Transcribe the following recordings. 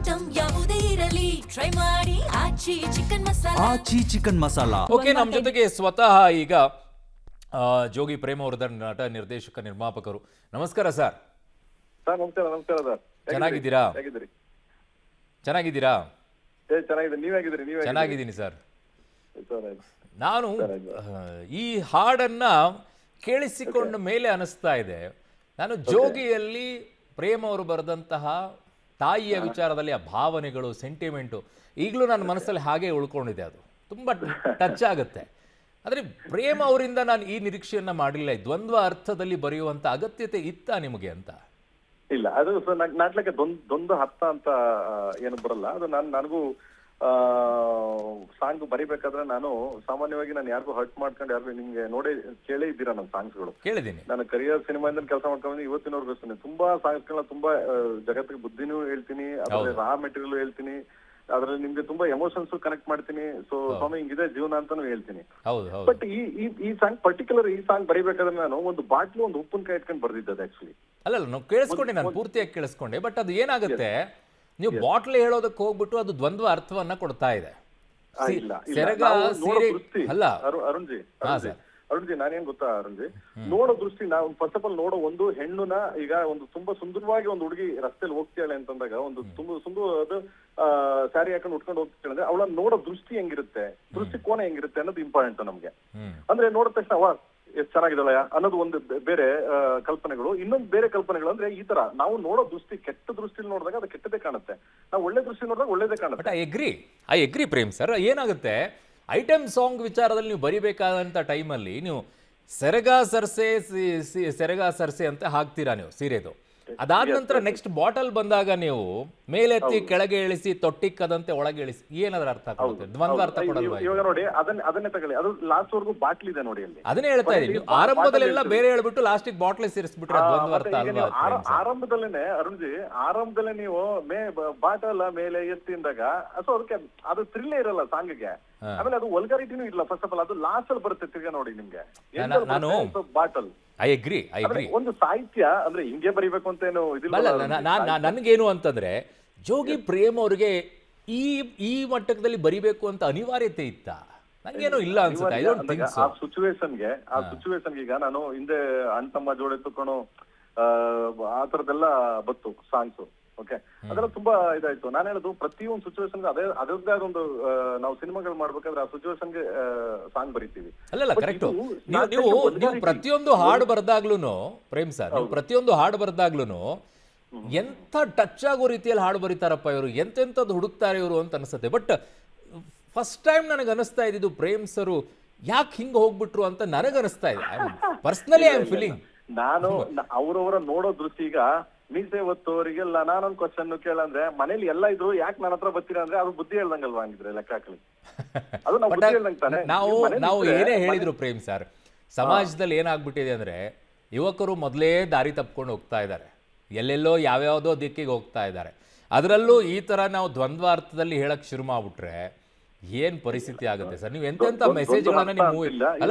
Item ಯಾವುದೇ ಇರಲಿ try ಮಾಡಿ ಆಚಿ ಚಿಕನ್ ಮಸಾಲಾ. ಓಕೆ, ನಮ್ಮ ಜೊತೆಗೆ ಸ್ವತಃ ಈಗ ಜೋಗಿ ಪ್ರೇಮವರ್ಧನ್ ನಟ, ನಿರ್ದೇಶಕ, ನಿರ್ಮಾಪಕರು. ನಮಸ್ಕಾರ ಸರ್. ಸರ್ ನಮಸ್ಕಾರ ಸರ್. ಚೆನ್ನಾಗಿದ್ದೀರಾ? ಚೆನ್ನಾಗಿದ್ದೀರಾ? ಚೆನ್ನಾಗಿದ್ದೀನಿ ಸರ್. ನಾನು ಈ ಹಾಡನ್ನ ಕೇಳಿಸಿಕೊಂಡ ಮೇಲೆ ಅನಿಸ್ತಾ ಇದೆ, ನಾನು ಜೋಗಿಯಲ್ಲಿ ಪ್ರೇಮ್ ಅವರು ಬರೆದಂತಹ ತಾಯಿಯ ವಿಚಾರದಲ್ಲಿ ಆ ಭಾವನೆಗಳು, ಸೆಂಟಿಮೆಂಟು ಈಗಲೂ ನನ್ನ ಮನಸ್ಸಲ್ಲಿ ಹಾಗೆ ಉಳ್ಕೊಂಡಿದೆ. ಅದು ತುಂಬ ಟಚ್ ಆಗುತ್ತೆ. ಆದರೆ ಪ್ರೇಮ್ ಅವರಿಂದ ನಾನು ಈ ನಿರೀಕ್ಷೆಯನ್ನ ಮಾಡಲಿಲ್ಲ. ದ್ವಂದ್ವ ಅರ್ಥದಲ್ಲಿ ಬರೆಯುವಂತ ಅಗತ್ಯತೆ ಇತ್ತಾ ನಿಮಗೆ ಅಂತ? ಇಲ್ಲ, ಅದು ನಾಟ್ಲಕ್ಕೆ ದೊಂದು ಅರ್ಥ ಅಂತ ಏನು ಬರಲ್ಲ. ಅದು ನನಗೂ ಸಾಂಗ್ ಬರಿಬೇಕಾದ್ರೆ ನಾನು ಸಾಮಾನ್ಯವಾಗಿ ನಾನು ಯಾರಿಗೂ ಹರ್ಟ್ ಮಾಡ್ಕೊಂಡು ಯಾರಿಗೂ ನಿಮ್ಗೆ ಕೇಳೇ ಇದ್ದೀರಾ ನನ್ನ ಸಾಂಗ್ಸ್ಗಳು. ಕೇಳಿದ್ದೀನಿ. ನಾನು ಕರಿಯರ್ ಸಿನಿಮಾದಿಂದ ಕೆಲಸ ಮಾಡ್ಕೊಂಡು ಇವತ್ತಿನವರೆಗೂ ತುಂಬಾ ಸಾಂಗ್ಸ್ಗಳನ್ನ ತುಂಬಾ ಜಗತ್ತಿಗೆ ಬುದ್ಧಿನೂ ಹೇಳ್ತೀನಿ, ಅದ್ರಲ್ಲಿ ರಾ ಮೆಟೀರಿಯಲ್ ಹೇಳ್ತೀನಿ, ಅದ್ರಲ್ಲಿ ನಿಮ್ಗೆ ತುಂಬಾ ಎಮೋಷನ್ಸ್ ಕನೆಕ್ಟ್ ಮಾಡ್ತೀನಿ. ಸೊ ಸ್ವಾಮಿ ಹಿಂಗಿದೆ ಜೀವನ ಅಂತಾನು ಹೇಳ್ತೀನಿ. ಬಟ್ ಈ ಸಾಂಗ್ ಪರ್ಟಿಕ್ಯುಲರ್ ಈ ಸಾಂಗ್ ಬರಿಬೇಕಾದ್ರೆ ನಾನು ಒಂದು ಬಾಟ್ಲು ಒಂದು ಉಪ್ಪಿನಕಾಯಿ ಇಟ್ಕೊಂಡು ಬರ್ದಿದ್ದೆ ಆಕ್ಚುಲಿ. ಅಲ್ಲ, ನಾವು ಕೇಳಿಸ್ಕೊಂಡೆ, ನಾನು ಪೂರ್ತಿಯಾಗಿ ಕೇಳಿಸ್ಕೊಂಡೆ. ಬಟ್ ಅದು ಏನಾಗುತ್ತೆ, ನೀವು ಬಾಟ್ಲ್ ಹೇಳೋದಕ್ಕೆ ಹೋಗ್ಬಿಟ್ಟು ಅದು ದ್ವಂದ್ವ ಅರ್ಥವನ್ನ ಕೊಡ್ತಾ ಇದೆ. ಅರುಣ್ಜಿ ನಾನೇನ್ ಗೊತ್ತಾ ಅರುಣ್ಜಿ, ನೋಡೋ ದೃಷ್ಟಿ ನಾವು ಫಸ್ಟ್ ಆಫ್ ಆಲ್ ನೋಡೋ ಒಂದು ಹೆಣ್ಣುನ, ಈಗ ಒಂದು ತುಂಬಾ ಸುಂದರವಾಗಿ ಒಂದು ಹುಡುಗಿ ರಸ್ತೆಯಲ್ಲಿ ಹೋಗ್ತಾಳೆ ಅಂತಂದಾಗ ಒಂದು ಅದು ಸ್ಯಾರಿ ಹಾಕೊಂಡು ಉಟ್ಕೊಂಡು ಹೋಗ್ತಾಳೆ ಅಂದ್ರೆ ಅವಳ ನೋಡೋ ದೃಷ್ಟಿ ಹೆಂಗಿರುತ್ತೆ, ದೃಷ್ಟಿ ಕೋನ ಹೆಂಗಿರುತ್ತೆ ಅನ್ನೋದು ಇಂಪಾರ್ಟೆಂಟ್ ನಮ್ಗೆ. ಅಂದ್ರೆ ನೋಡಿದ ತಕ್ಷಣ ವಾ ಎಷ್ಟು ಚೆನ್ನಾಗಿದಳ ಅನ್ನೋದು ಒಂದು ಬೇರೆ ಕಲ್ಪನೆಗಳು. ಇನ್ನೊಂದು ಬೇರೆ ಕಲ್ಪನೆಗಳು ಅಂದ್ರೆ ಈ ತರ ನಾವು ನೋಡೋ ದೃಷ್ಟಿ, ಕೆಟ್ಟ ದೃಷ್ಟಿಲಿ ನೋಡಿದಾಗ ಅದು ಕೆಟ್ಟದೇ ಕಾಣುತ್ತೆ, ನಾವು ಒಳ್ಳೆ ದೃಷ್ಟಿ ನೋಡಿದಾಗ ಒಳ್ಳೇದೇ ಕಾಣುತ್ತೆ. I agree Prem sir. ಏನಾಗುತ್ತೆ, ಐಟಮ್ ಸಾಂಗ್ ವಿಚಾರದಲ್ಲಿ ನೀವು ಬರಿಬೇಕಾದಂಥ ಟೈಮಲ್ಲಿ ನೀವು ಸೆರಗಾ ಸರ್ಸೆ ಅಂತ ಹಾಕ್ತೀರಾ ನೀವು ಸೀರೆದು. ಅದಾದ ನಂತರ ನೆಕ್ಸ್ಟ್ ಬಾಟಲ್ ಬಂದಾಗ ನೀವು ಮೇಲೆತ್ತಿ ಕೆಳಗೆ ಇಳಿಸಿ ತೊಟ್ಟಿಕ್ಕದಂತೆ ಒಳಗೆ ಇಳಿಸಿ, ಏನಾದ್ರೂ ಅರ್ಥ ಆಗುತ್ತೆ? ದ್ವಂದ್ವ ಅರ್ಥ ಕೊಡಲ್ವಾ? ಇವಾಗ ನೋಡಿ ಅದನ್ನೇ ತಗೊಳ್ಳಿ, ಅದು ಲಾಸ್ಟ್ ವರ್ಗೂ ಬಾಟ್ಲ್ ಇದೆ ನೋಡಿ ಅಲ್ಲಿ. ಅದನ್ನೇ ಹೇಳ್ತಾ ಇದೀನಿ. ಆರಂಭದಲ್ಲೆಲ್ಲ ಬೇರೆ ಹೇಳ್ಬಿಟ್ಟು ಲಾಸ್ಟಿಗೆ ಬಾಟ್ಲ್ ಸೇರಿಸ್ಬಿಟ್ರೆ ದ್ವಂದ್ವ ಅರ್ಥ ಅಲ್ವಾ? ಆರಂಭದಲ್ಲೇನೆ ಅರುಣ್ಜಿ, ಆರಂಭದಲ್ಲೇ ನೀವು ಬಾಟಲ್ ಮೇಲೆ ಎತ್ತಿಂದಾಗ ಸೊ ಅದಕ್ಕೆ ಅದು ಥ್ರಿಲ್ಲೇ ಇರಲ್ಲ ಸಾಂಗ್ಗೆ. ಆಮೇಲೆ ಅದು ವಲ್ಗಾರಿಟಿನೂ ಇಲ್ಲ. ಫಸ್ಟ್ ಆಫ್ ಆಲ್ ಅದು ಲಾಸ್ಟ್ ಅಲ್ಲಿ ಬರುತ್ತೆ ತಿರ್ಗಾ ನೋಡಿ ನಿಮ್ಗೆ ಬಾಟಲ್. I agree. ಒಂದು ಸಾಹಿತ್ಯ ಅಂದ್ರೆ ಹಿಂಗೆ ಬರಿಬೇಕು ಅಂತ ಏನು ನನ್ಗೇನು ಅಂತಂದ್ರೆ, ಜೋಗಿ ಪ್ರೇಮ್ ಅವ್ರಿಗೆ ಈ ಮಟ್ಟದಲ್ಲಿ ಬರಿಬೇಕು ಅಂತ ಅನಿವಾರ್ಯತೆ ಇತ್ತ? ನಂಗೇನೋ ಇಲ್ಲ ಅನ್ಸುತ್ತೆ. ಆ ಸಿಚುವೇಶನ್ಗೆ ಈಗ ನಾನು ಹಿಂದೆ ಅಣ್ಣ ತಮ್ಮ ಜೋಡಿ ತಕೊಂಡು ಆ ತರದೆಲ್ಲ ಬತ್ತು ಸಾಂಗ್ಸ್. ಓಕೆ, ಅದೆಲ್ಲ ತುಂಬಾ ಇದಾಯ್ತು. ನಾನು ಹೇಳೋದು ಪ್ರತಿಯೊಂದು ಸಿಚುವೇಶನ್ ಅದರದ್ದೇ ಒಂದು ನಾವು ಸಿನಿಮಾಗಳು ಮಾಡ್ಬೇಕಾದ್ರೆ ಆ ಸಿಚುವೇಶನ್ಗೆ ಸಾಂಗ್ ಬರೀತೀವಿ. ಅಲ್ಲ ಕರೆಕ್ಟ್. ನೀವು ಪ್ರತಿಯೊಂದು ಹಾಡು ಬರ್ದಾಗ್ಲೂನು ಪ್ರೇಮ್ ಸರ್, ನೀವು ಪ್ರತಿಯೊಂದು ಹಾಡು ಬರ್ದಾಗ್ಲೂನು ಎಂಥ ಟಚ್ ಆಗೋ ರೀತಿಯಲ್ಲಿ ಹಾಡು ಬರೀತಾರಪ್ಪ ಇವರು, ಎಂತೆಂಥದ್ದು ಹುಡುಕ್ತಾರೆ ಇವರು ಅಂತ ಅನಿಸುತ್ತೆ. ಬಟ್ ಫಸ್ಟ್ ಟೈಮ್ ನನಗೆ ಅನಿಸ್ತಾ ಇದ್ದಿದ್ದು ಪ್ರೇಮ್ ಸರು ಯಾಕೆ ಹಿಂಗೆ ಹೋಗ್ಬಿಟ್ರು ಅಂತ ನನಗನಿಸ್ತಾ ಇದೆ. Personally I am feeling. ನಾನು ಅವ್ರವರ ನೋಡೋ ದೃಷ್ಟಿ, ಈಗ ಮೀಸೆ ಹೊತ್ತವರಿಗೆಲ್ಲ ನಾನೊಂದು ಕ್ವಶನ್ ಕೇಳಂದ್ರೆ ಮನೇಲಿ ಎಲ್ಲ ಇದ್ರು ಯಾಕೆ ನನ್ನ ಹತ್ರ ಬರ್ತೀರಾ ಅಂದ್ರೆ ಅದು ಬುದ್ಧಿ ಹೇಳ್ದಂಗಲ್ವಾ ಹಂಗಿದ್ರೆ ಲೆಕ್ಕ ಹಾಕಲಿ. ಅದು ನಾವು ಬುದ್ಧಿ ಹೇಳ್ದಂಗೆ ತಾನೆ. ನಾವು ಏನೇ ಹೇಳಿದ್ರು ಪ್ರೇಮ್ ಸರ್, ಸಮಾಜದಲ್ಲಿ ಏನಾಗ್ಬಿಟ್ಟಿದೆ ಅಂದ್ರೆ ಯುವಕರು ಮೊದಲೇ ದಾರಿ ತಪ್ಕೊಂಡು ಹೋಗ್ತಾ ಇದ್ದಾರೆ, ಎಲ್ಲೆಲ್ಲೋ ಯಾವ್ಯಾವುದೋ ದಿಕ್ಕಿಗೆ ಹೋಗ್ತಾ ಇದ್ದಾರೆ. ಅದರಲ್ಲೂ ಈ ತರ ನಾವು ದ್ವಂದ್ವ ಅರ್ಥದಲ್ಲಿ ಹೇಳಕ್ ಶುರು ಮಾಡ್ಬಿಟ್ರೆ ಏನ್ ಪರಿಸ್ಥಿತಿ ಆಗುತ್ತೆ ಸರ್? ನೀವು ಎಂತೆಂತ ಮೆಸೇಜ್ಗಳನ್ನ ನೀವು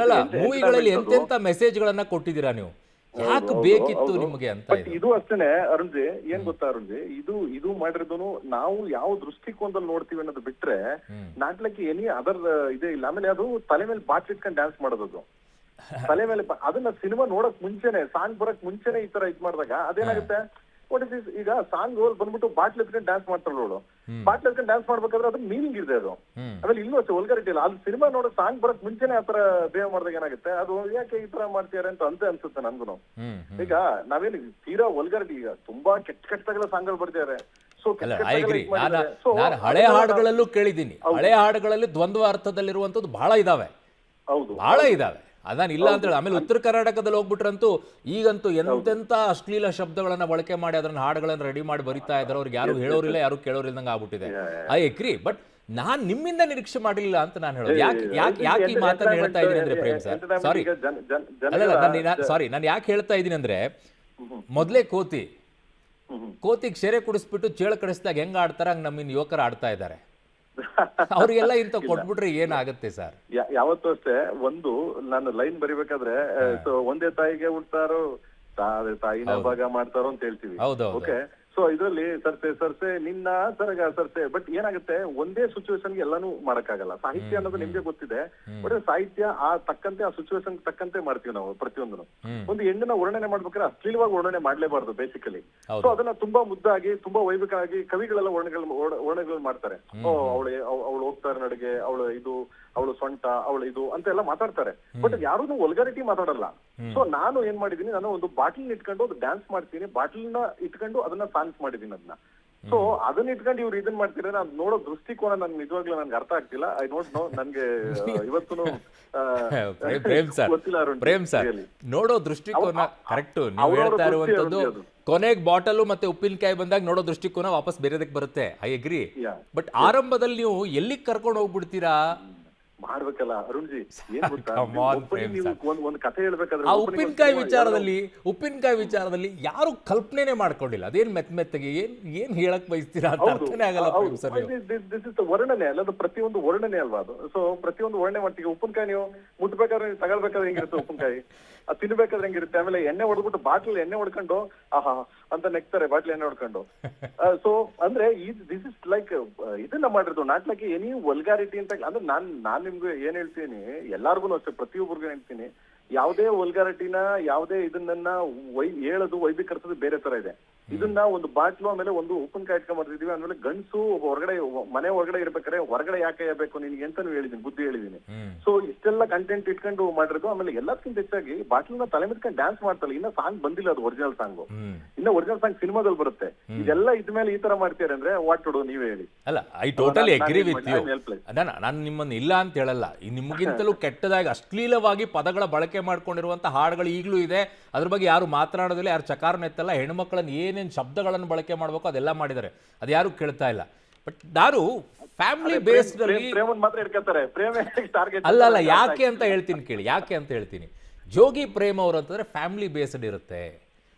ಮೂವಿಗಳಲ್ಲಿ ಎಂತೆಂತ ಮೆಸೇಜ್ಗಳನ್ನ ಕೊಟ್ಟಿದ್ದೀರಾ ನೀವು, ಯಾಕೆ ಬೇಕಿತ್ತು ನಿಮಗೆ ಅಂತ? ಇದು ಅಷ್ಟೇನೆ ಅರುಣ್ಜಿ, ಏನ್ ಗೊತ್ತಾ ಅರುಣ್ಜಿ, ಇದು ಮಾಡಿರೋದು ನಾವು ಯಾವ ದೃಷ್ಟಿಕೋನದಲ್ಲಿ ನೋಡ್ತೀವಿ ಅನ್ನೋದು ಬಿಟ್ರೆ ನಾಟ್ಲಕ್ಕೆ ಎನಿ ಅದರ್ ಇದೇ ಇಲ್ಲ. ಆಮೇಲೆ ಅದು ತಲೆ ಮೇಲೆ ಬಾಟ್ಲ್ ಇಟ್ಕೊಂಡು ಡ್ಯಾನ್ಸ್ ಮಾಡೋದು, ತಲೆ ಮೇಲೆ ಅದನ್ನ ಸಿನಿಮಾ ನೋಡಕ್ ಮುಂಚೆನೆ, ಸಾಂಗ್ ಬರಕ್ ಮುಂಚೆನೆ ಈ ತರ ಇದ್ ಮಾಡಿದಾಗ ಅದೇನಾಗುತ್ತೆ, ಈಗ ಸಾಂಗ್ ಬಂದ್ಬಿಟ್ಟು ಬಾಟ್ಲ್ ಎತ್ಕೊಂಡು ಡ್ಯಾನ್ಸ್ ಮಾಡ್ತಾಳೆ ಅವಳು, ಬಾಟ್ಲ್ ಎತ್ಕೊಂಡು ಡ್ಯಾನ್ಸ್ ಮಾಡ್ಬೇಕಾದ್ರೆ ಅದ್ರ ಮೀನಿಂಗ್ ಇದೆ ಅದು. ಆಮೇಲೆ ಇಲ್ಲೂ ಅಷ್ಟೇ ವಲ್ಗಾರಿಟಿ ಇಲ್ಲ. ಅಲ್ಲಿ ಸಿನಿಮಾ ನೋಡೋ ಸಾಂಗ್ ಬರಕ್ ಮುಂಚೆನೆ ಆತರ ಬಿಹೇವ್ ಮಾಡಿದಾಗ ಏನಾಗುತ್ತೆ, ಅದು ಯಾಕೆ ಈ ತರ ಮಾಡ್ತಿದ್ದಾರೆ ಅಂತ ಅನ್ಸುತ್ತೆ ನನ್ಗೂ. ಈಗ ನಾವೇನು ತೀರಾ ವಲ್ಗಾರಿಟಿ, ಈಗ ತುಂಬಾ ಕೆಟ್ಟದಾಗೆಲ್ಲ ಸಾಂಗ್ಗಳು ಬರ್ತಿದ್ದಾರೆ. ಹಳೆ ಹಾಡುಗಳಲ್ಲೂ ಕೇಳಿದ್ದೀನಿ, ಹಳೆ ಹಾಡುಗಳಲ್ಲಿ ದ್ವಂದ್ವ ಅರ್ಥದಲ್ಲಿರುವಂತದ್ದು ಬಹಳ ಇದಾವೆ, ಬಹಳ ಇದಾವೆ. ಅದಾನ ಇಲ್ಲ ಅಂತ ಹೇಳಿ. ಆಮೇಲೆ ಉತ್ತರ ಕರ್ನಾಟಕದಲ್ಲಿ ಹೋಗ್ಬಿಟ್ರಂತೂ ಈಗಂತೂ ಎಂತೆಂತ ಅಶ್ಲೀಲ ಶಬ್ದಗಳನ್ನ ಬಳಕೆ ಮಾಡಿ ಅದನ್ನ ಹಾಡುಗಳನ್ನ ರೆಡಿ ಮಾಡಿ ಬರಿತಾ ಇದ್ದಾರೆ. ಅವ್ರಿಗೆ ಯಾರು ಹೇಳೋರಿಲ್ಲ, ಯಾರು ಕೇಳೋರಿಲ್ದಂಗೆ ಆಗ್ಬಿಟ್ಟಿದೆ. ಐ ಎಗ್ರಿ. ಬಟ್ ನಾನ್ ನಿಮ್ಮಿಂದ ನಿರೀಕ್ಷೆ ಮಾಡಲಿಲ್ಲ ಅಂತ ನಾನು ಹೇಳೋದು. ಯಾಕೆ ಈ ಮಾತನ್ನ ಹೇಳ್ತಾ ಇದ್ದೀನಿ ಅಂದ್ರೆ ಪ್ರೇಮ್ ಸರ್, ಸಾರಿ ನಾನು ಯಾಕೆ ಹೇಳ್ತಾ ಇದ್ದೀನಿ ಅಂದ್ರೆ, ಮೊದಲೇ ಕೋತಿಗೆ ಶೆರೆ ಕುಡಿಸ್ಬಿಟ್ಟು ಚೇಳ ಕಡಿಸಿದಾಗ ಹೆಂಗ್ ಆಡ್ತಾರ ಹಂಗ್ ನಮ್ಮಿನ್ ಯುವಕರು ಆಡ್ತಾ ಇದ್ದಾರೆ. ಅವ್ರಿಗೆಲ್ಲ ಇಂತ ಕೊಟ್ಬಿಟ್ರೆ ಏನಾಗುತ್ತೆ ಸರ್? ಯಾವತ್ತೂ ಅಷ್ಟೇ, ಒಂದು ನಾನು ಲೈನ್ ಬರಿಬೇಕಾದ್ರೆ ಒಂದೇ ತಾಯಿಗೆ ಹುಡ್ತಾರೋ ತಾಯಿನ ಭಾಗ ಮಾಡ್ತಾರೋ ಅಂತ ಹೇಳ್ತೀವಿ. ಓಕೆ, ಸೊ ಇದರಲ್ಲಿ ಸರ್ಸೆ ನಿನ್ನ ಸರ್ಸೆ. ಬಟ್ ಏನಾಗುತ್ತೆ, ಒಂದೇ ಸಿಚುವೇಶನ್ಗೆ ಎಲ್ಲಾನು ಮಾಡಕ್ಕಾಗಲ್ಲ. ಸಾಹಿತ್ಯ ಅನ್ನೋದು ನಿಮ್ಗೆ ಗೊತ್ತಿದೆ. ಬಟ್ ಸಾಹಿತ್ಯ ಆ ತಕ್ಕಂತೆ, ಆ ಸಿಚುವೇಶನ್ ತಕ್ಕಂತೆ ಮಾಡ್ತೀವಿ ನಾವು ಪ್ರತಿಯೊಂದನ್ನು. ಒಂದು ಹೆಣ್ಣನ್ನ ವರ್ಣನೆ ಮಾಡ್ಬೇಕಾದ್ರೆ ಅಶ್ಲೀಲವಾಗಿ ವರ್ಣನೆ ಮಾಡ್ಲೇಬಾರ್ದು ಬೇಸಿಕಲಿ. ಸೊ ಅದನ್ನ ತುಂಬಾ ಮುದ್ದಾಗಿ, ತುಂಬಾ ವೈಭಿಕವಾಗಿ ಕವಿಗಳೆಲ್ಲ ವರ್ಣನೆಗಳು ಮಾಡ್ತಾರೆ. ಅವಳು ಹೋಗ್ತಾರೆ ನಡಿಗೆ, ಅವಳು ಸೊಂಟ, ಅವಳು ಇದು ಅಂತ ಎಲ್ಲ ಮಾತಾಡ್ತಾರೆ. ಬಟ್ ಯಾರು ವಲ್ಗಾರಿಟಿ ಮಾತಾಡಲ್ಲ. ಸೊ ನಾನು ಏನ್ ಮಾಡಿದೀನಿ, ನಾನು ಒಂದು ಬಾಟ್ಲ್ ಇಟ್ಕೊಂಡು ಅದು ಡ್ಯಾನ್ಸ್ ಮಾಡ್ತೀನಿ, ಬಾಟ್ಲ್ನ ಇಟ್ಕೊಂಡು ಅದನ್ನ ಸಾಂಗ್ಸ್ ಮಾಡಿದೀನಿ ಅದನ್ನ. ಸೊ ಅದನ್ನ ಇಟ್ಕೊಂಡು ಇವ್ರು ಇದನ್ ಮಾಡ್ತಿದ್ರೆ ನಾನು ನೋಡೋ ದೃಷ್ಟಿಕೋನ ನನ್ಗೆ ನಿಜವಾಗ್ಲೂ ನನ್ಗೆ ಅರ್ಥ ಆಗ್ತಿಲ್ಲ. I don't know. ನನ್ಗೆ ಇವತ್ತು ಪ್ರೇಮ್ ಸರ್ ನೋಡೋ ದೃಷ್ಟಿಕೋನ ಕರೆಕ್ಟ್. ನೀವು ಹೇಳ್ತಾ ಇರುವಂತದ್ದು ಕೊನೆಗೆ ಬಾಟಲ್ ಮತ್ತೆ ಉಪ್ಪಿನಕಾಯಿ ಬಂದಾಗ ನೋಡೋ ದೃಷ್ಟಿಕೋನ ವಾಪಸ್ ಬೇರೆದಕ್ಕೆ ಬರುತ್ತೆ. I agree. ಬಟ್ ಆರಂಭದಲ್ಲಿ ನೀವು ಎಲ್ಲಿಗೆ ಕರ್ಕೊಂಡು ಹೋಗ್ಬಿಡ್ತೀರಾ ಮಾಡ್ಬೇಕಲ್ಲ ಅರುಣ್ಜಿ. ಏನ್ ಗೊತ್ತಾ, ಒಂದ್ ಕಥೆ ಹೇಳ್ಬೇಕಾದ್ರೆ ಉಪ್ಪಿನಕಾಯಿ ವಿಚಾರದಲ್ಲಿ ಯಾರು ಕಲ್ಪನೆ ಮಾಡ್ಕೊಂಡಿಲ್ಲ. ಅದೇನ್ ಮೆತ್ತಗೆ ಏನ್ ಹೇಳಕ್ ಬಯಸ್ತೀರಾ ಅಂತ ಅರ್ಥನೇ ಆಗಲ್ಲ. ದಿಸ್ ಇಸ್ ದ ವರ್ಣನೆ ಅಲ್ಲ, ಅದು ಪ್ರತಿಯೊಂದು ವರ್ಣನೆ ಅಲ್ವಾ ಅದು. ಸೊ ಪ್ರತಿಯೊಂದು ವರ್ಣನೆ ಮಾಡ್ತೀವಿ. ಉಪ್ಪಿನಕಾಯಿ ನೀವು ಮುಟ್ಬೇಕಾದ್ರೆ ತಗೊಳ್ಬೇಕಾದ್ರೆ ಹೆಂಗಿರುತ್ತೆ ಉಪ್ಪಿನಕಾಯಿ, ಅದು ತಿನ್ಬೇಕಾದ್ರೆ ಹೆಂಗಿರುತ್ತೆ. ಆಮೇಲೆ ಎಣ್ಣೆ ಹೊಡ್ಬಿಟ್ಟು ಬಾಟ್ಲ್ ಎಣ್ಣೆ ಹೊಡ್ಕೊಂಡು ಆಹಾ ಅಂತ ನೆಕ್ತಾರೆ ಬಾಟ್ಲ್ ಎಣ್ಣೆ ಹೊಡ್ಕೊಂಡು. ಸೊ ಅಂದ್ರೆ ದಿಸ್ ಇಸ್ ಲೈಕ್ ಇದನ್ನ ಮಾಡಿರೋದು ನಾಟ್ ಲೈಕ್ ಎನಿ ವಲ್ಗಾರಿಟಿ ಅಂತ. ಅಂದ್ರೆ ನಾನ್ ನಿಮ್ಗೆ ಏನ್ ಹೇಳ್ತೀನಿ, ಎಲ್ಲಾರ್ಗು ಅಷ್ಟೇ, ಪ್ರತಿಯೊಬ್ಬರಿಗೂ ಹೇಳ್ತೀನಿ, ಯಾವುದೇ ವಲ್ಗಾರಿಟಿನ, ಯಾವುದೇ ಇದನ್ನ ಹೇಳೋದು ವೈಭೀಕರಿಸೋದು ಬೇರೆ ತರ ಇದೆ. ಇದನ್ನ ಒಂದು ಬಾಟ್ಲು, ಆಮೇಲೆ ಒಂದು ಉಪ್ಪಿನಕಾಯಿ ಇಟ್ಕೊಂಡ್ ಬರ್ತಿದೀವಿ. ಆಮೇಲೆ ಗಂಡಸು ಹೊರಗಡೆ, ಮನೆ ಹೊರಗಡೆ ಇರ್ಬೇಕಾದ್ರೆ ಹೊರಗಡೆ ಯಾಕೆ ಬೇಕು ನಿನ್ಗೆ ಅಂತಾನು ಹೇಳಿದೀನಿ, ಬುದ್ಧಿ ಹೇಳಿದೀನಿ. ಸೊ ಇಷ್ಟೆಲ್ಲ ಕಂಟೆಂಟ್ ಇಟ್ಕೊಂಡು ಮಾಡಿರೋದು. ಆಮೇಲೆ ಎಲ್ಲದಕ್ಕಿಂತ ಹೆಚ್ಚಾಗಿ ಬಾಟ್ಲನ್ನ ತಲೆ ಮಿಟ್ಕೊಂಡು ಡ್ಯಾನ್ಸ್ ಮಾಡ್ತಾರೆ. ಇನ್ನ ಸಾಂಗ್ ಬಂದಿಲ್ಲ, ಅದು ಒರಿಜಿನಲ್ ಸಾಂಗ್. ಇನ್ನ ಒರಿಜಿನಲ್ ಸಾಂಗ್ ಸಿನಿಮಾದಲ್ಲಿ ಬರುತ್ತೆ. ಇದೆಲ್ಲ ಇದ್ಮೇಲೆ ಈ ತರ ಮಾಡ್ತೀರ ಅಂದ್ರೆ ವಾಟ್ ಟು ಡು, ನೀವೇ ಹೇಳಿ. ಅಲ್ಲ, I totally agree with you. ನಾನು ನಿಮ್ಮನ್ನ ಇಲ್ಲ ಅಂತ ಹೇಳಲ್ಲ. ನಿಮ್ಗಿಂತಲೂ ಕೆಟ್ಟದಾಗಿ ಅಶ್ಲೀಲವಾಗಿ ಪದಗಳ ಬಳಕೆ ಮಾಡ್ಕೊಂಡಿರುವಂತ ಹಾಡುಗಳು ಈಗಲೂ ಇದೆ. ಅದ್ರ ಬಗ್ಗೆ ಯಾರು ಮಾತನಾಡೋದಿಲ್ಲ, ಯಾರು ಚಕಾರನ ಎತ್ತಲ್ಲ. ಹೆಣ್ಮಕ್ಳನ್ನ ಏನೇನು ಶಬ್ದಗಳನ್ನು ಬಳಕೆ ಮಾಡ್ಬೇಕು ಅದೆಲ್ಲ ಮಾಡಿದ್ದಾರೆ, ಅದು ಯಾರು ಕೇಳ್ತಾ ಇಲ್ಲ. ಬಟ್ ನಾನು ಫ್ಯಾಮಿಲಿ ಬೇಸ್ಡ್ ಅಲ್ಲ ಯಾಕೆ ಅಂತ ಹೇಳ್ತೀನಿ ಕೇಳಿ. ಯಾಕೆ ಅಂತ ಹೇಳ್ತೀನಿ, ಜೋಗಿ ಪ್ರೇಮ್ ಅವರು ಅಂತಂದ್ರೆ ಫ್ಯಾಮಿಲಿ ಬೇಸ್ಡ್ ಇರುತ್ತೆ.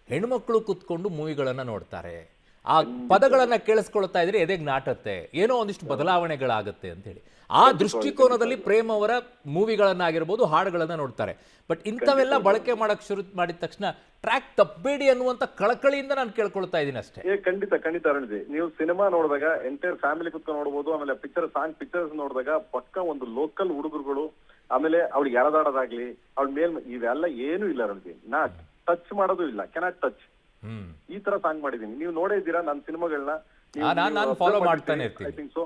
ಹೆಣ್ಮಕ್ಳು ಕುತ್ಕೊಂಡು ಮೂವಿಗಳನ್ನ ನೋಡ್ತಾರೆ, ಆ ಪದಗಳನ್ನ ಕೇಳಿಸ್ಕೊಳ್ತಾ ಇದ್ರೆ ಎದೆಗೆ ನಾಟತ್ತೆ, ಏನೋ ಒಂದಿಷ್ಟು ಬದಲಾವಣೆಗಳಾಗುತ್ತೆ ಅಂತ ಹೇಳಿ ಆ ದೃಷ್ಟಿಕೋನದಲ್ಲಿ ಪ್ರೇಮ್ ಅವರ ಮೂವಿಗಳನ್ನಾಗಿರ್ಬೋದು, ಹಾಡುಗಳನ್ನ ನೋಡ್ತಾರೆ. ಬಟ್ ಇಂಥವೆಲ್ಲ ಬಳಕೆ ಮಾಡಕ್ ಶುರು ಮಾಡಿದ ತಕ್ಷಣ ಟ್ರ್ಯಾಕ್ ತಪ್ಪಬೇಡಿ ಅನ್ನುವಂತ ಕಳಕಳಿಯಿಂದ ನಾನು ಕೇಳ್ಕೊಳ್ತಾ ಇದ್ದೀನಿ ಅಷ್ಟೇ. ಖಂಡಿತ ಅರುಣ್ಜಿ, ನೀವು ಸಿನಿಮಾ ನೋಡಿದಾಗ ಎಂಟೈರ್ ಫ್ಯಾಮಿಲಿ ಕುತ್ಕೊಂಡು ನೋಡ್ಬೋದು. ಆಮೇಲೆ ಪಿಕ್ಚರ್ಸ್ ನೋಡಿದಾಗ ಪಕ್ಕ ಒಂದು ಲೋಕಲ್ ಹುಡುಗರುಗಳು, ಆಮೇಲೆ ಅವ್ಳಿಗೆ ಎಳೆದಾಡೋದಾಗ್ಲಿ, ಅವಳ ಮೇಲ್ ಇವೆಲ್ಲ ಏನು ಇಲ್ಲ ಅರುಣ್ಜಿ. ಟಚ್ ಮಾಡೋದು ಇಲ್ಲ, ಕೆನಾಟ್ ಟಚ್. ಈ ತರ ಸಾಂಗ್ ಮಾಡಿದೀನಿ, ನೀವು ನೋಡೇ ಇದ್ದೀರಾ ನನ್ನ ಸಿನಿಮಾಗಳನ್ನ. ನಾನು ಫಾಲೋ ಮಾಡ್ತಾನೆ ಇರ್ತೀನಿ. ಐ ಥಿಂಕ್ ಸೊ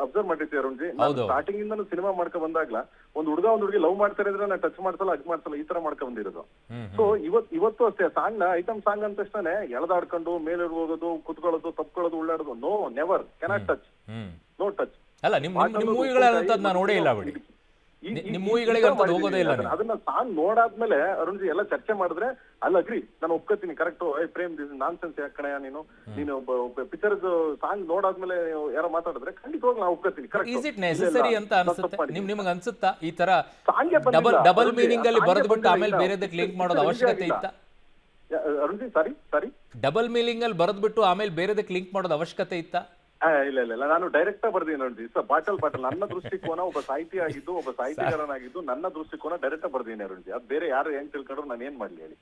ಅಬ್ಸರ್ವ್ ಮಾಡಿರ್ತೀವಿ ಅರುಣ್ಜಿ. ಸ್ಟಾರ್ಟಿಂಗ್ ಇಂದ ಸಿನಿಮಾ ಮಾಡ್ಕೊ ಬಂದಾಗ್ಲ ಒಂದು ಹುಡುಗಿ ಲವ್ ಮಾಡ್ತಾರೆ ಇದ್ರೆ ನಾ ಟಚ್ ಮಾಡ್ಸಲ್ಲ, ಅದ್ ಮಾಡ್ಸಲ್ಲ, ಈ ತರ ಮಾಡ್ಕೊಂಡ್ ಬಂದಿರೋದು. ಸೊ ಇವತ್ತು ಅಷ್ಟೇ ಸಾಂಗ್ ನ ಐಟಮ್ ಸಾಂಗ್ ಅಂತ ತಕ್ಷಣ ಎಳೆದಾಡ್ಕೊಂಡು ಮೇಲೆ ಹೋಗೋದು, ಕುತ್ಕೊಳ್ಳೋದು, ತಪ್ಕೊಳ್ಳೋದು, ಉಳ್ಳಾಡೋದು, no, never, cannot touch, no touch. ಅಲ್ಲ, ನಿಮ್ ಮೂವಿಗಳಂತದ್ದು ನಾನು ನೋಡೇ ಇಲ್ಲ ಬಿಡಿ. ನಿಮ್ ಮೂವಿಗಳಿಗೆ ಅಂತ ಹೋಗೋದೇ ಇಲ್ಲ. ಅದನ್ನ ಸಾಂಗ್ ನೋಡಾದ್ಮೇಲೆ ಅರುಣ್ಜಿ ಎಲ್ಲ ಚರ್ಚೆ ಮಾಡಿದ್ರೆ ಅಲ್ಲ ಅಗ್ರಿ, ನಾನು ಒಪ್ಕೋತೀನಿ, correct. Prem this nonsense ಯಾಕಣಯ್ಯ, ನೀನು ಪಿಕ್ಚರ್ ಸಾಂಗ್ ನೋಡಾದ್ಮೇಲೆ ಯಾರೋ ಮಾತಾಡಿದ್ರೆ ಖಂಡಿತವಾಗಿ ನಾವು ಒಪ್ಕೋತೀನಿ, ಕರೆಕ್ಟ್. ಇಸ್ ಇಟ್ ನೆಸೆಸರಿ ಅಂತ ಅನ್ಸುತ್ತೆ ನಿಮ್ಗೆ ಅನ್ಸುತ್ತಾ? ಈ ತರ ಡಬಲ್ ಮೀನಿಂಗ್ ಅಲ್ಲಿ ಬರೆದ್ಬಿಟ್ಟು ಆಮೇಲೆ ಬೇರೆದಕ್ಕೆ ಲಿಂಕ್ ಮಾಡೋದು ಅವಶ್ಯಕತೆ ಇತ್ತಾ ಅರುಣ್ಜಿ? ಸಾರಿ, ಡಬಲ್ ಮೀನಿಂಗ್ ಅಲ್ಲಿ ಬರೆದ್ಬಿಟ್ಟು ಆಮೇಲೆ ಬೇರೆದಕ್ಕೆ ಲಿಂಕ್ ಮಾಡೋದು ಅವಶ್ಯಕತೆ ಇತ್ತಾ? ಇಲ್ಲ, ನಾನು ಡೈರೆಕ್ಟ್ ಬರ್ದೀನಿ ನೋಡಿ. ಬಾಟಲ್ ನನ್ನ ದೃಷ್ಟಿಕೋನ, ಒಬ್ಬ ಸಾಹಿತಿ ಆಗಿದ್ದು, ಒಬ್ಬ ಸಾಹಿತ್ಯಗಾರನಾಗಿದ್ದು, ನನ್ನ ದೃಷ್ಟಿಕೋನ ಡೈರೆಕ್ಟ್ ಬರ್ದೀನಿ ಅರುಣ್ಜಿ. ಅದ್ ಬೇರೆ ಯಾರು ಹೆಂಗ್ ತಿಳ್ಕೊಂಡ್ರು ನಾನು ಏನ್ ಮಾಡ್ಲಿ ಹೇಳಿ.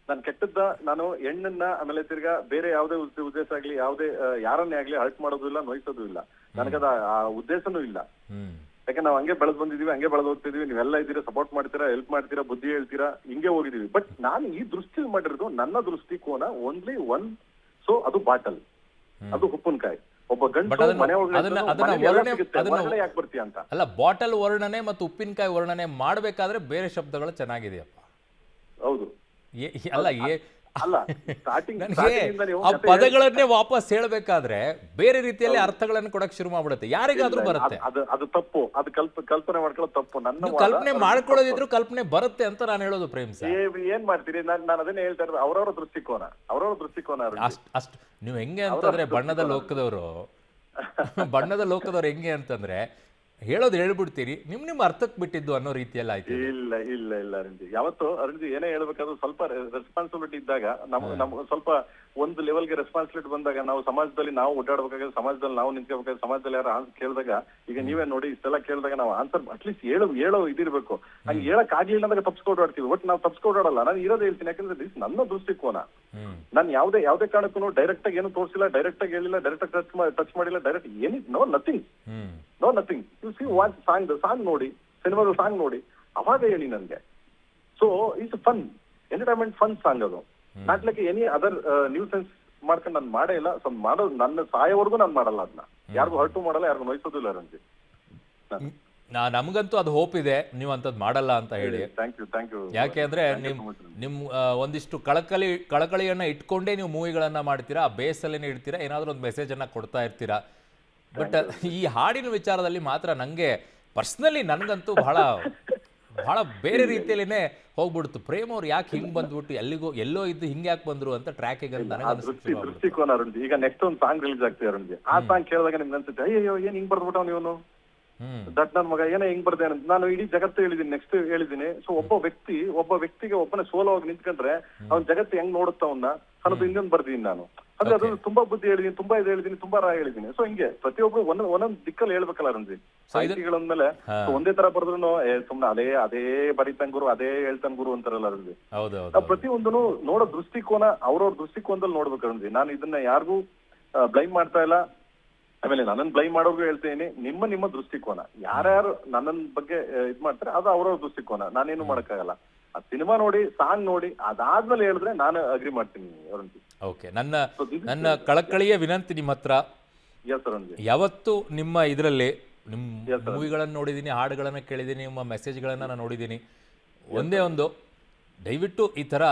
ನಾನು ಕೆಟ್ಟದ್ದ, ನಾನು ಹೆಣ್ಣನ್ನ ಆಮೇಲೆ ತಿರ್ಗಾ ಬೇರೆ ಯಾವುದೇ ಉದ್ದೇಶ ಆಗ್ಲಿ, ಯಾವುದೇ ಯಾರನ್ನೇ ಆಗ್ಲಿ ಹರ್ಟ್ ಮಾಡೋದು ಇಲ್ಲ, ನೋಯಿಸೋದು ಇಲ್ಲ. ನನಗದ ಆ ಉದ್ದೇಶನೂ ಇಲ್ಲ. ಯಾಕೆ ನಾವು ಹಂಗೆ ಬೆಳೆದ್ ಬಂದಿದೀವಿ, ಹಂಗೆ ಬೆಳೆದ್ ಹೋಗ್ತಿದೀವಿ. ನೀವೆಲ್ಲ ಇದ್ದೀರಾ, ಸಪೋರ್ಟ್ ಮಾಡ್ತೀರಾ, ಹೆಲ್ಪ್ ಮಾಡ್ತೀರಾ, ಬುದ್ಧಿ ಹೇಳ್ತೀರಾ, ಹಿಂಗೆ ಹೋಗಿದೀವಿ. ಬಟ್ ನಾನು ಈ ದೃಷ್ಟಿ ಮಾಡಿರೋದು ನನ್ನ ದೃಷ್ಟಿಕೋನ ಓನ್ಲಿ ಒನ್. ಸೊ ಅದು ಬಾಟಲ್, ಅದು ಉಪ್ಪಿನಕಾಯಿ. ಒಬ್ಬ ಗಂಡು ಮನೆ ಯಾಕೆ ಬರ್ತೀಯ ಅಂತ ಅಲ್ಲ, ಬಾಟಲ್ ವರ್ಣನೆ ಮತ್ತು ಉಪ್ಪಿನಕಾಯಿ ವರ್ಣನೆ ಮಾಡ್ಬೇಕಾದ್ರೆ ಬೇರೆ ಶಬ್ದಗಳು ಚೆನ್ನಾಗಿದೆಯಪ್ಪ. ಹೌದು, ಅಲ್ಲ ಸ್ಟಾರ್ಟಿಂಗ್ ಆ ಪದಗಳನ್ನೇ ವಾಪಸ್ ಹೇಳ್ಬೇಕಾದ್ರೆ ಬೇರೆ ರೀತಿಯಲ್ಲಿ ಅರ್ಥಗಳನ್ನು ಕೊಡಕ್ ಶುರು ಮಾಡ್ಬಿಡುತ್ತೆ. ಯಾರಿಗಾದ್ರೂ ಬರುತ್ತೆ, ಅದು ತಪ್ಪು. ಅದು ಕಲ್ಪನೆ ಮಾಡ್ಕೊಳ್ಳೋದು ತಪ್ಪು. ನನ್ನ ಕಲ್ಪನೆ ಮಾಡ್ಕೊಳ್ಳೋದಿದ್ರು ಕಲ್ಪನೆ ಬರುತ್ತೆ ಅಂತ ನಾನು ಹೇಳೋದು. ಪ್ರೇಮ್ ಸರ್, ಏನ್ ಮಾಡ್ತೀರಿ? ನಾನು ಅದನ್ನೇ ಹೇಳ್ತಾ ಇರೋದು, ಅವ್ರವ್ರ ದೃಷ್ಟಿಕೋನ. ಅಷ್ಟು ನೀವು ಹೆಂಗೆ ಅಂತಂದ್ರೆ ಬಣ್ಣದ ಲೋಕದವ್ರು ಹೆಂಗೆ ಅಂತಂದ್ರೆ ಹೇಳೋದು ಹೇಳ್ಬಿಡ್ತೀರಿ, ನಿಮ್ ಅರ್ಥಕ್ಕೆ ಬಿಟ್ಟಿದ್ದು ಅನ್ನೋ ರೀತಿಯಲ್ಲಿ ಆಯ್ತು. ಇಲ್ಲ ಅರುಣ್ಜಿ, ಯಾವತ್ತು ಅರುಣ್ಜಿ ಏನೇ ಹೇಳ್ಬೇಕಾದ್ರೂ ಸ್ವಲ್ಪ ರೆಸ್ಪಾನ್ಸಿಬಿಲಿಟಿ ಇದ್ದಾಗ ನಮ್ಗೆ ಸ್ವಲ್ಪ ಒಂದು ಲೆವೆಲ್ಗೆ ರೆಸ್ಪಾನ್ಸಿಬಿಲಿಟಿ ಬಂದಾಗ ನಾವು ಸಮಾಜದಲ್ಲಿ ನಾವು ಓಡಾಡ್ಬೇಕಾದ್ರೆ, ಸಮಾಜದಲ್ಲಿ ನಾವು ನಿಂತ್ಕೋಬೇಕಾದ್ರೆ, ಸಮಾಜದಲ್ಲಿ ಯಾರು ಕೇಳಿದಾಗ, ಈಗ ನೀವೇ ನೋಡಿ ಇಷ್ಟೆಲ್ಲ ಕೇಳಿದಾಗ ನಾವು ಆನ್ಸರ್ ಅಟ್ಲೀಸ್ಟ್ ಹೇಳೋ ಇದಿರ್ಬೇಕು. ಹಂಗೆ ಹೇಳಕ್ ಆಗ್ಲಿಲ್ಲ ಅಂದಾಗ ತಪ್ಸ್ಕೊಂಡಾಡ್ತೀವಿ. ಒಟ್ಟು ನಾವು ತಪ್ಸ್ಕೊಂಡಾಡಲ್ಲ. ನಾನು ಇರೋದೇ ಹೇಳ್ತೀನಿ, ಯಾಕಂದ್ರೆ ದಿಸ್ ನನ್ನ ದೃಷ್ಟಿಕೋನ. ನಾನು ಯಾವುದೇ ಕಾರಣಕ್ಕೂ ಡೈರೆಕ್ಟ್ ಆಗಿ ಏನು ತೋರಿಸಿಲ್ಲ, ಡೈರೆಕ್ಟ್ ಆಗಿ ಹೇಳಿಲ್ಲ, ಡೈರೆಕ್ಟ್ ಆಗಿ ಟಚ್ ಮಾಡಿಲ್ಲ, direct no nothing. You see watch song ನೋಡಿ, ಸಿನಿಮಾದ ಸಾಂಗ್ ನೋಡಿ, ಅವಾಗ ಹೇಳಿ ನನ್ಗೆ. So it's fun entertainment, fun song ಅದು. Not like any other nuisance ಮಾಡ್ಕೊಂಡು ನಾನು ಮಾಡೇ ಇಲ್ಲ. ಸೊ ಮಾಡೋದು ನನ್ನ ಸಾಯೋವರೆಗೂ ನಾನು ಮಾಡಲ್ಲ ಅದನ್ನ. ಯಾರಿಗೂ ಹರ್ಟು ಮಾಡಲ್ಲ, ಯಾರಿಗೂ ನೋಯಿಸೋದಿಲ್ಲ ರಂಜಿ. ನಮಗಂತೂ ಅದು ಹೋಪ್ ಇದೆ ನೀವು ಅಂಥದ್ದು ಮಾಡಲ್ಲ ಅಂತ ಹೇಳಿ. Thank you. ಯಾಕೆ ಅಂದ್ರೆ ನಿಮ್ ಒಂದಿಷ್ಟು ಕಳಕಳಿಯನ್ನ ಇಟ್ಕೊಂಡೇ ನೀವು ಮೂವಿಗಳನ್ನ ಮಾಡ್ತೀರಾ, ಆ ಬೇಸಲ್ಲೇನೆ ಇಡ್ತೀರಾ, ಏನಾದ್ರೂ ಒಂದು ಮೆಸೇಜ್ ಅನ್ನ ಕೊಡ್ತಾ ಇರ್ತೀರಾ. ಬಟ್ ಈ ಹಾಡಿನ ವಿಚಾರದಲ್ಲಿ ಮಾತ್ರ ನಂಗೆ ಪರ್ಸ್ನಲಿ ನನಗಂತೂ ಬಹಳ ಬೇರೆ ರೀತಿಯಲ್ಲಿನೇ ಹೋಗ್ಬಿಡ್ತು. ಪ್ರೇಮ್ ಅವ್ರು ಯಾಕೆ ಹಿಂಗ್ ಬಂದ್ಬಿಟ್ಟು ಎಲ್ಲೋ ಇದ್ದು ಹಿಂಗೆ ಯಾಕೆ ಬಂದ್ರು ಅಂತ ಟ್ರ್ಯಾಕಿಗೆ ದೃಷ್ಟಿಕೋನ ಅರುಣ್ಜಿ. ಈಗ ನೆಕ್ಸ್ಟ್ ಒಂದು ಸಾಂಗ್ ರಿಲೀಸ್ ಆಗ್ತಿದೆ ಅರುಣ್ಜಿ. ಆ ಸಾಂಗ್ ಕೇಳಿದಾಗ ನಿಮ್ಗೆ ಅನ್ಸುತ್ತೆ, ಅಯ್ಯೋ ಏನ್ ಹಿಂಗ್ ಬರ್ದ್ಬಿಟ್ಟ ನೀವನು, ದಟ್ ನನ್ ಮಗ ಏನೋ ಹಿಂಗ್ ಬರ್ದೆ. ನಾನು ಇಡೀ ಜಗತ್ತು ಹೇಳಿದೀನಿ, ನೆಕ್ಸ್ಟ್ ಹೇಳಿದೀನಿ. ಸೊ ಒಬ್ಬ ವ್ಯಕ್ತಿಗೆ ಒಬ್ಬನೇ ಸೋಲೋ ಆಗಿ ನಿಂತ್ಕೊಂಡ್ರೆ ಅವ್ನ ಜಗತ್ತು ಹೆಂಗ್ ನೋಡುತ್ತ ಅವನ್ನ ಅನ್ನೋದು ಇನ್ನೊಂದು ಬರ್ದೀನಿ ನಾನು. ಅಂದ್ರೆ ಅದು ತುಂಬಾ ಬುದ್ಧಿ ಹೇಳಿದೀನಿ, ತುಂಬಾ ಇದು ಹೇಳಿದೀನಿ, ತುಂಬಾ ರಾಯ ಹೇಳಿದೀನಿ. ಸೊ ಹಿಂಗೆ ಪ್ರತಿಯೊಬ್ರು ಒಂದೊಂದ್ ದಿಕ್ಕಲ್ಲಿ ಹೇಳ್ಬೇಕಲ್ಲ ರಂಜಿ. ಸಾಹಿತಿಗಳಂದ್ಮೇಲೆ ಒಂದೇ ತರ ಬರ್ದ್ರು ಸುಮ್ನೆ ಅದೇ ಬರಿತಂಗ್ ಗುರು, ಅದೇ ಹೇಳ್ತಂಗ್ ಗುರು ಅಂತಾರಲ್ಲ ರಂಜಿ. ಪ್ರತಿಯೊಂದನು ನೋಡೋ ದೃಷ್ಟಿಕೋನ ಅವ್ರವ್ರ ದೃಷ್ಟಿಕೋನದಲ್ಲಿ ನೋಡ್ಬೇಕು ರಂಜಿ. ನಾನು ಇದನ್ನ ಯಾರಿಗೂ ಬ್ಲೈಮ್ ಮಾಡ್ತಾ ಇಲ್ಲ. ಆಮೇಲೆ ನನ್ನನ್ ಬ್ಲೈಮ್ ಮಾಡೋರ್ಗು ಹೇಳ್ತೀನಿ, ನಿಮ್ಮ ದೃಷ್ಟಿಕೋನ. ಯಾರ್ಯಾರು ನನ್ನ ಬಗ್ಗೆ ಇದ್ ಮಾಡ್ತಾರೆ ಅದು ಅವ್ರವ್ರ ದೃಷ್ಟಿಕೋನ. ನಾನೇನು ಮಾಡಕ್ಕಾಗಲ್ಲ. ಆ ಸಿನಿಮಾ ನೋಡಿ, ಸಾಂಗ್ ನೋಡಿ, ಅದಾದ್ಮೇಲೆ ಹೇಳಿದ್ರೆ ನಾನು ಅಗ್ರಿ ಮಾಡ್ತೀನಿ ರಂಜಿ. ಓಕೆ, ನನ್ನ ಕಳಕಳಿಯ ವಿನಂತಿ ನಿಮ್ಮ ಹತ್ರ, ಯಾವತ್ತು ನಿಮ್ಮ ಇದರಲ್ಲಿ ನಿಮ್ಮ ಮೂವಿಗಳನ್ನು ನೋಡಿದ್ದೀನಿ, ಹಾಡುಗಳನ್ನು ಕೇಳಿದ್ದೀನಿ, ನಿಮ್ಮ ಮೆಸೇಜ್ಗಳನ್ನು ನಾನು ನೋಡಿದ್ದೀನಿ. ಒಂದೇ ಒಂದು, ದಯವಿಟ್ಟು ಈ ಥರ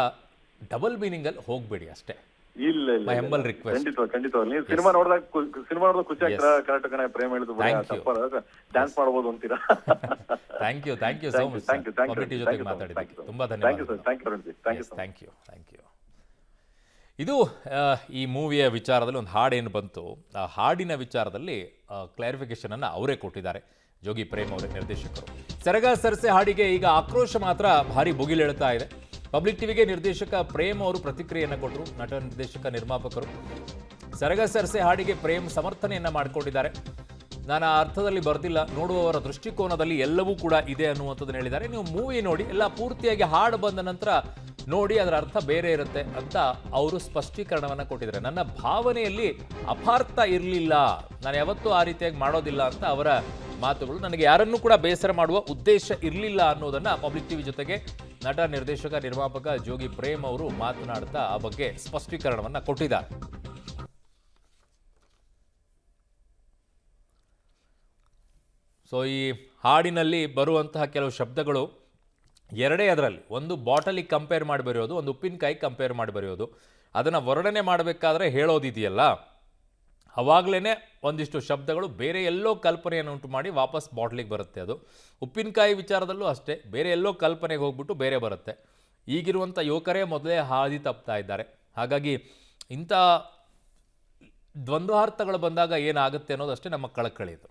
ಡಬಲ್ ಮೀನಿಂಗಲ್ಲಿ ಹೋಗಬೇಡಿ ಅಷ್ಟೇ. ಇಲ್ಲ ಹೆಂಬಲ್ ರಿಕ್ವೆಸ್ಟ್. ಖಂಡಿತ ನೀವು ಸಿನಿಮಾ ನೋಡಿದಾಗ ಖುಷಿ ಆಗ್ತದೆ. ಕರೆಕ್ಟ್ ಕಣೆ, ಪ್ರೇಮ್ ಹೇಳಿದ್ರು ಡ್ಯಾನ್ಸ್ ಮಾಡಬಹುದು ಅಂತೀರಾ. Thank you so much. Community ಜೊತೆ ಮಾತಾಡಿದ್ದಕ್ಕೆ ತುಂಬಾ ಧನ್ಯವಾದ. Thank you. ಇದು ಈ ಮೂವಿಯ ವಿಚಾರದಲ್ಲಿ ಒಂದು ಹಾಡೇನು ಬಂತು, ಆ ಹಾಡಿನ ವಿಚಾರದಲ್ಲಿ ಕ್ಲಾರಿಫಿಕೇಶನ್ ಅನ್ನು ಅವರೇ ಕೊಟ್ಟಿದ್ದಾರೆ, ಜೋಗಿ ಪ್ರೇಮ್ ಅವರೇ, ನಿರ್ದೇಶಕರು. ಸರಗ ಸರಸೆ ಹಾಡಿಗೆ ಈಗ ಆಕ್ರೋಶ ಮಾತ್ರ ಭಾರಿ ಭುಗಿಲೇಳ್ತಾ ಇದೆ. ಪಬ್ಲಿಕ್ ಟಿವಿಗೆ ನಿರ್ದೇಶಕ ಪ್ರೇಮ್ ಅವರು ಪ್ರತಿಕ್ರಿಯೆಯನ್ನು ಕೊಟ್ಟರು. ನಟ, ನಿರ್ದೇಶಕ, ನಿರ್ಮಾಪಕರು ಸರಗ ಸರಸೆ ಹಾಡಿಗೆ ಪ್ರೇಮ್ ಸಮರ್ಥನೆಯನ್ನು ಮಾಡಿಕೊಂಡಿದ್ದಾರೆ. ನಾನು ಆ ಅರ್ಥದಲ್ಲಿ ಬರ್ದಿಲ್ಲ, ನೋಡುವವರ ದೃಷ್ಟಿಕೋನದಲ್ಲಿ ಎಲ್ಲವೂ ಕೂಡ ಇದೆ ಅನ್ನುವಂಥದ್ದನ್ನು ಹೇಳಿದ್ದಾರೆ. ನೀವು ಮೂವಿ ನೋಡಿ, ಎಲ್ಲ ಪೂರ್ತಿಯಾಗಿ ಹಾಡು ಬಂದ ನಂತರ ನೋಡಿ, ಅದರ ಅರ್ಥ ಬೇರೆ ಇರುತ್ತೆ ಅಂತ ಅವರು ಸ್ಪಷ್ಟೀಕರಣವನ್ನು ಕೊಟ್ಟಿದ್ದಾರೆ. ನನ್ನ ಭಾವನೆಯಲ್ಲಿ ಅಪಾರ್ಥ ಇರಲಿಲ್ಲ, ನಾನು ಯಾವತ್ತೂ ಆ ರೀತಿಯಾಗಿ ಮಾಡೋದಿಲ್ಲ ಅಂತ ಅವರ ಮಾತುಗಳು. ನನಗೆ ಯಾರನ್ನೂ ಕೂಡ ಬೇಸರ ಮಾಡುವ ಉದ್ದೇಶ ಇರಲಿಲ್ಲ ಅನ್ನೋದನ್ನು ಪಬ್ಲಿಕ್ ಟಿವಿ ಜೊತೆಗೆ ನಟ, ನಿರ್ದೇಶಕ, ನಿರ್ಮಾಪಕ ಜೋಗಿ ಪ್ರೇಮ್ ಅವರು ಮಾತನಾಡ್ತಾ ಆ ಬಗ್ಗೆ ಸ್ಪಷ್ಟೀಕರಣವನ್ನು ಕೊಟ್ಟಿದ್ದಾರೆ. ಸೊ ಈ ಹಾಡಿನಲ್ಲಿ ಬರುವಂತಹ ಕೆಲವು ಶಬ್ದಗಳು ಎರಡೇ, ಅದರಲ್ಲಿ ಒಂದು ಬಾಟಲಿಗೆ ಕಂಪೇರ್ ಮಾಡಿ ಬರೆಯೋದು, ಒಂದು ಉಪ್ಪಿನಕಾಯಿ ಕಂಪೇರ್ ಮಾಡಿ ಬರೆಯೋದು. ಅದನ್ನು ವರ್ಣನೆ ಮಾಡಬೇಕಾದ್ರೆ ಹೇಳೋದಿದೆಯಲ್ಲ, ಅವಾಗಲೇ ಒಂದಿಷ್ಟು ಶಬ್ದಗಳು ಬೇರೆ ಎಲ್ಲೋ ಕಲ್ಪನೆಯನ್ನು ಉಂಟು ಮಾಡಿ ವಾಪಸ್ ಬಾಟ್ಲಿಗೆ ಬರುತ್ತೆ. ಅದು ಉಪ್ಪಿನಕಾಯಿ ವಿಚಾರದಲ್ಲೂ ಅಷ್ಟೇ, ಬೇರೆ ಎಲ್ಲೋ ಕಲ್ಪನೆಗೆ ಹೋಗ್ಬಿಟ್ಟು ಬೇರೆ ಬರುತ್ತೆ. ಈಗಿರುವಂಥ ಯುವಕರೇ ಮೊದಲೇ ಹಾದಿ ತಪ್ತಾ ಇದ್ದಾರೆ. ಹಾಗಾಗಿ ಇಂಥ ದ್ವಂದ್ವಾರ್ಥಗಳು ಬಂದಾಗ ಏನಾಗುತ್ತೆ ಅನ್ನೋದಷ್ಟೇ ನಮ್ಮ ಕಳಕಳಿ ಇದು.